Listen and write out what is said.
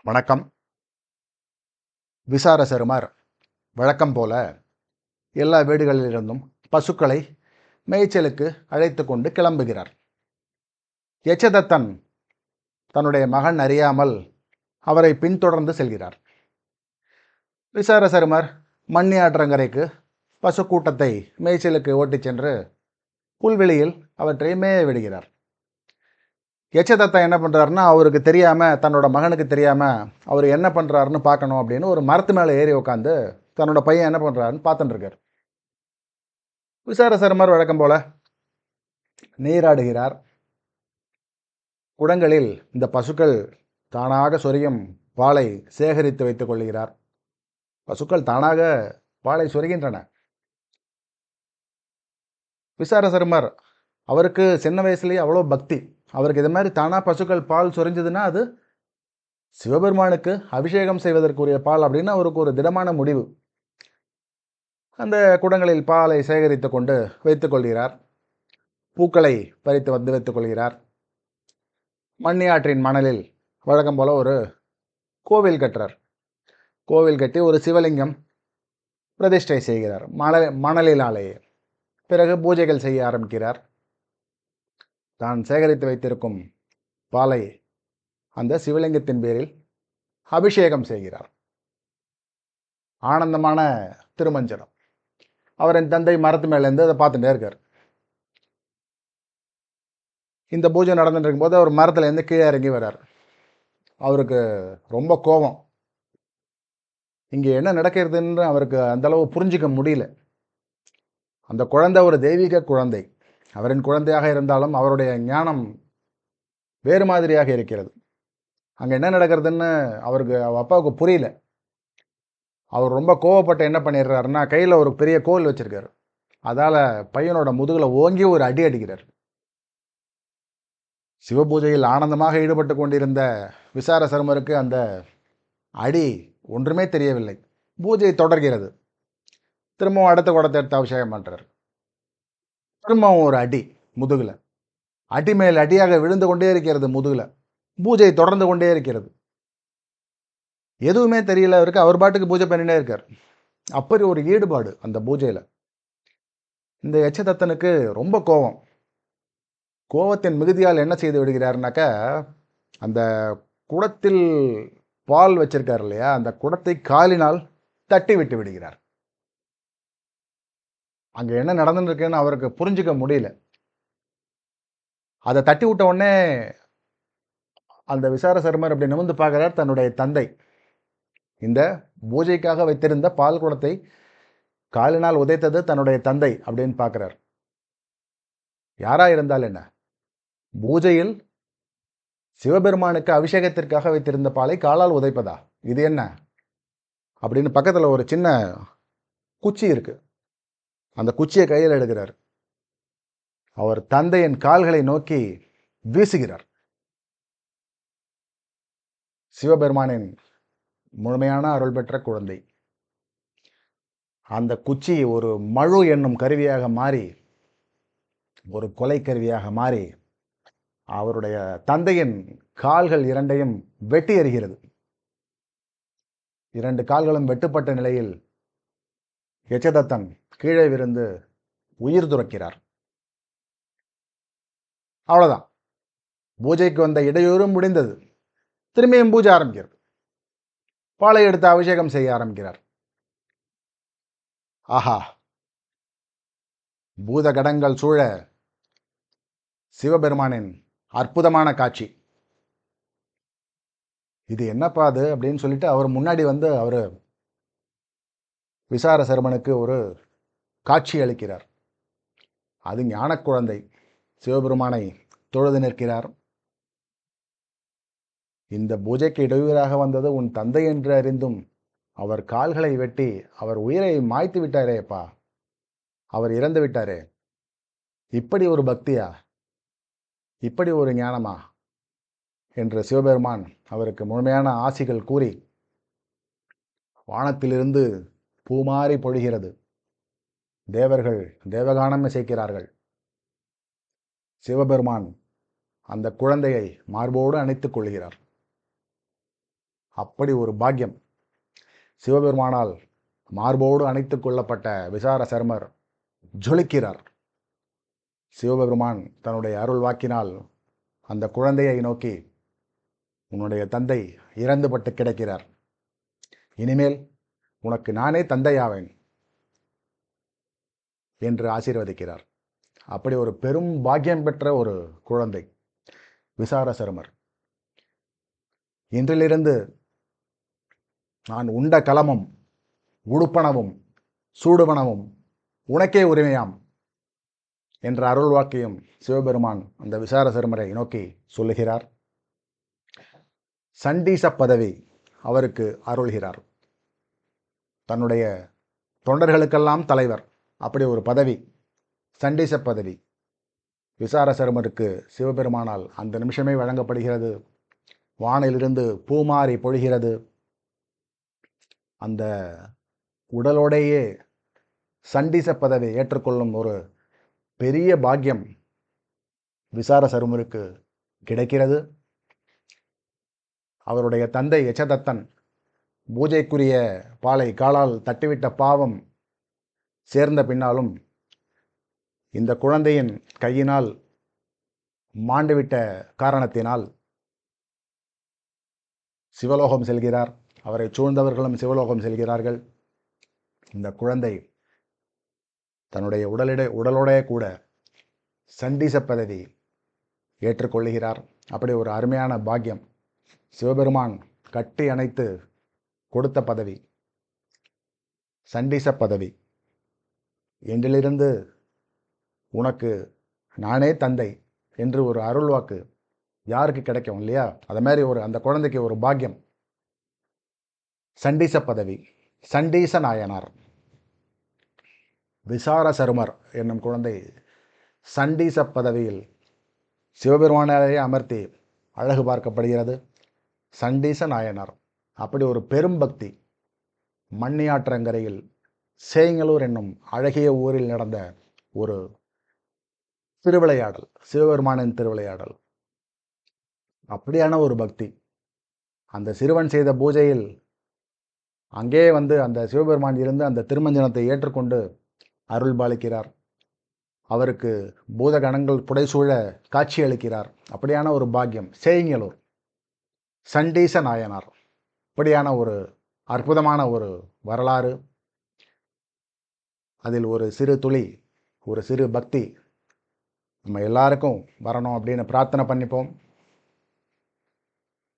வணக்கம். விசாரசருமர் வழக்கம் போல எல்லா வீடுகளிலிருந்தும் பசுக்களை மேய்ச்சலுக்கு அழைத்து கொண்டு கிளம்புகிறார். யச்சதத்தன் தன்னுடைய மகன் அறியாமல் அவரை பின்தொடர்ந்து செல்கிறார். விசாரசருமர் மண்ணி ஆற்றங்கரைக்கு பசு கூட்டத்தை மேய்ச்சலுக்கு ஓட்டிச் சென்று புல்வெளியில் அவற்றை மேய விடுகிறார். யச்சதத்தன் என்ன பண்ணுறாருன்னா, அவருக்கு தெரியாமல், தன்னோட மகனுக்கு தெரியாமல் அவர் என்ன பண்ணுறாருன்னு பார்க்கணும் அப்படின்னு ஒரு மரத்து மேலே ஏறி உட்காந்து தன்னோட பையன் என்ன பண்ணுறாருன்னு பார்த்துட்டு இருக்கார். விசாரசருமர் வழக்கம் போல நீராடுகிறார். குடங்களில் இந்த பசுக்கள் தானாக சொரியும் பாலை சேகரித்து வைத்துக் கொள்கிறார். பசுக்கள் தானாக பாலை சொரிகின்றன. விசாரசருமர் அவருக்கு சின்ன வயசுலேயே அவ்வளோ பக்தி. அவருக்கு இது மாதிரி தானா பசுக்கள் பால் சொரிஞ்சதுன்னா அது சிவபெருமானுக்கு அபிஷேகம் செய்வதற்குரிய பால் அப்படின்னு அவருக்கு ஒரு திடமான முடிவு. அந்த குடங்களில் பாலை சேகரித்து கொண்டு வைத்துக் கொள்கிறார். பூக்களை பறித்து வந்து வைத்துக் கொள்கிறார். மண்ணி ஆற்றின் மணலில் வழக்கம் போல ஒரு கோவில் கட்டுறார். கோவில் கட்டி ஒரு சிவலிங்கம் பிரதிஷ்டை செய்கிறார் மணலினாலேயே. பிறகு பூஜைகள் செய்ய ஆரம்பிக்கிறார். தான் சேகரித்து வைத்திருக்கும் பாலை அந்த சிவலிங்கத்தின் பேரில் அபிஷேகம் செய்கிறார். ஆனந்தமான திருமஞ்சனம். அவரின் தந்தை மரத்து மேலேருந்து அதை பார்த்துட்டே இருக்கார். இந்த பூஜை நடந்துட்டு இருக்கும்போது அவர் மரத்துலேருந்து கீழே இறங்கி வர்றார். அவருக்கு ரொம்ப கோபம். இங்கே என்ன நடக்கிறதுன்னு அவருக்கு அந்தளவு புரிஞ்சிக்க முடியல. அந்த குழந்தை ஒரு தெய்வீக குழந்தை. அவரின் குழந்தையாக இருந்தாலும் அவருடைய ஞானம் வேறு மாதிரியாக இருக்கிறது. அங்கே என்ன நடக்கிறதுன்னு அவருக்கு அப்பாவுக்கு புரியல. அவர் ரொம்ப கோவப்பட்டு என்ன பண்ணிடுறாருன்னா, கையில் ஒரு பெரிய கோல் வச்சிருக்காரு. அதால் பையனோட முதுகில் ஓங்கி ஒரு அடி அடிக்கிறார். சிவபூஜையில் ஆனந்தமாக ஈடுபட்டு கொண்டிருந்த விசாரசருமருக்கு அந்த அடி ஒன்றுமே தெரியவில்லை. பூஜை தொடர்கிறது. திரும்பவும் அடுத்த குடத்தை எடுத்து அபிஷேகம் பண்ணுறார். திரும்பவும் ஒரு அடி முதுகில். அடி மேல் அடியாக விழுந்து கொண்டே இருக்கிறது முதுகில். பூஜை தொடர்ந்து கொண்டே இருக்கிறது. எதுவுமே தெரியல அவருக்கு. அவர் பாட்டுக்கு பூஜை பண்ணிட்டே இருக்கார். அப்படி ஒரு ஈடுபாடு அந்த பூஜையில். இந்த யச்சதத்தனுக்கு ரொம்ப கோபம். கோபத்தின் மிகுதியால் என்ன செய்து விடுகிறார்னாக்கா, அந்த குடத்தில் பால் வச்சிருக்கார் இல்லையா, அந்த குடத்தை காலினால் தட்டி விட்டு விடுகிறார். அங்கே என்ன நடந்துருக்குன்னு அவருக்கு புரிஞ்சிக்க முடியல. அதை தட்டி விட்ட உடனே அந்த விசாரசருமர் அப்படி நிமிர்ந்து பார்க்கிறார். தன்னுடைய தந்தை இந்த பூஜைக்காக வைத்திருந்த பால் குடத்தை காலினால் உதைத்தது தன்னுடைய தந்தை அப்படின்னு பார்க்கிறார். யாரா இருந்தால் என்ன, பூஜையில் சிவபெருமானுக்கு அபிஷேகத்திற்காக வைத்திருந்த பாலை காலால் உதைப்பதா, இது என்ன அப்படின்னு பக்கத்தில் ஒரு சின்ன குச்சி இருக்கு. அந்த குச்சியை கையில் எடுக்கிறார். அவர் தந்தையின் கால்களை நோக்கி வீசுகிறார். சிவபெருமானின் முழுமையான அருள் பெற்ற குழந்தை. அந்த குச்சி ஒரு மழு என்னும் கருவியாக மாறி, ஒரு கொலை கருவியாக மாறி அவருடைய தந்தையின் கால்கள் இரண்டையும் வெட்டி எறிகிறது. இரண்டு கால்களும் வெட்டுப்பட்ட நிலையில் யச்சதத்தன் கீழே விழுந்து உயிர் துறக்கிறார். அவ்வளவுதான். பூஜைக்கு வந்த இடையூறும் முடிந்தது. திரும்பியும் பூஜை ஆரம்பிக்கிறது. பாலை எடுத்து அபிஷேகம் செய்ய ஆரம்பிக்கிறார். ஆஹா, பூதகடங்கள் சூழ சிவபெருமானின் அற்புதமான காட்சி. இது என்னப்பா அது அப்படின்னு சொல்லிட்டு அவர் முன்னாடி வந்து அவர் விசாரசருமனுக்கு ஒரு காட்சி அளிக்கிறார். அது ஞான குழந்தை சிவபெருமானை தொழுது நிற்கிறார். இந்த பூஜைக்கு இடையூறாக வந்தது உன் தந்தை என்று அறிந்தும் அவர் கால்களை வெட்டி அவர் உயிரை மாய்த்து விட்டாரேப்பா, அவர் இறந்து விட்டாரே, இப்படி ஒரு பக்தியா, இப்படி ஒரு ஞானமா என்று சிவபெருமான் அவருக்கு முழுமையான ஆசிகள் கூறி வானத்திலிருந்து பூமாறி பொழிகிறது. தேவர்கள் தேவகானம் இசைக்கிறார்கள். சிவபெருமான் அந்த குழந்தையை மார்போடு அணைத்துக் கொள்கிறார். அப்படி ஒரு பாக்கியம். சிவபெருமானால் மார்போடு அணைத்து கொள்ளப்பட்ட விசார சர்மர் ஜொலிக்கிறார். சிவபெருமான் தன்னுடைய அருள் வாக்கினால் அந்த குழந்தையை நோக்கி, உன்னுடைய தந்தை இறந்துபட்டு கிடக்கிறார், இனிமேல் உனக்கு நானே தந்தையாவேன் என்று ஆசீர்வதிக்கிறார். அப்படி ஒரு பெரும் பாக்கியம் பெற்ற ஒரு குழந்தை விசார சருமர். இன்றிலிருந்து நான் உண்ட கலமும் உடுப்பனவும் சூடுபனவும் உனக்கே உரிமையாம் என்ற அருள் வாக்கியம் சிவபெருமான் அந்த விசார சருமரை நோக்கி சொல்லுகிறார். சண்டீச பதவி அவருக்கு அருள்கிறார். தன்னுடைய தொண்டர்களுக்கெல்லாம் தலைவர், அப்படி ஒரு பதவி, சண்டீச பதவி விசார சருமருக்கு சிவபெருமானால் அந்த நிமிஷமே வழங்கப்படுகிறது. வானிலிருந்து பூமாரி பொழிகிறது. அந்த உடலோடையே சண்டீச பதவி ஏற்றுக்கொள்ளும் ஒரு பெரிய பாக்கியம் விசார சருமருக்கு கிடைக்கிறது. அவருடைய தந்தை யசதத்தன் பூஜைக்குரிய பாலை காலால் தட்டிவிட்ட பாவம் சேர்ந்த பின்னாலும் இந்த குழந்தையின் கையினால் மாண்டுவிட்ட காரணத்தினால் சிவலோகம் செல்கிறார். அவரை சூழ்ந்தவர்களும் சிவலோகம் செல்கிறார்கள். இந்த குழந்தை தன்னுடைய உடலோட கூட சண்டீச பதவி ஏற்றுக்கொள்ளுகிறார். அப்படி ஒரு அருமையான பாக்கியம் சிவபெருமான் கட்டி அணைத்து கொடுத்த பதவி சண்டீச பதவி. என்றிலிருந்து உனக்கு நானே தந்தை என்று ஒரு அருள் வாக்கு யாருக்கு கிடைக்கும் இல்லையா? அது மாதிரி அந்த குழந்தைக்கு ஒரு பாக்கியம். சண்டீச பதவி, சண்டீச நாயனார். விசார சருமர் என்னும் குழந்தை சண்டீச பதவியில் சிவபெருமானாலேயே அமர்த்தி அழகு பார்க்கப்படுகிறது. சண்டீச நாயனார். அப்படி ஒரு பெரும் பக்தி. மண்ணியாற்றங்கரையில் சேங்கலூர் என்னும் அழகிய ஊரில் நடந்த ஒரு திருவிளையாடல், சிவபெருமானின் திருவிளையாடல். அப்படியான ஒரு பக்தி. அந்த சிறுவன் செய்த பூஜையில் அங்கே அந்த சிவபெருமான் இருந்து அந்த திருமஞ்சனத்தை ஏற்றுக்கொண்டு அருள் பாலிக்கிறார். அவருக்கு பூதகணங்கள் புடைசூழ காட்சி அளிக்கிறார். அப்படியான ஒரு பாக்கியம். சேங்கலூர் சண்டீச நாயனார். அப்படியான ஒரு அற்புதமான ஒரு வரலாறு. அதில் ஒரு சிறு துளி, ஒரு சிறு பக்தி நம்ம எல்லாருக்கும் வரணும் அப்படின்னு பிரார்த்தனை பண்ணிப்போம்.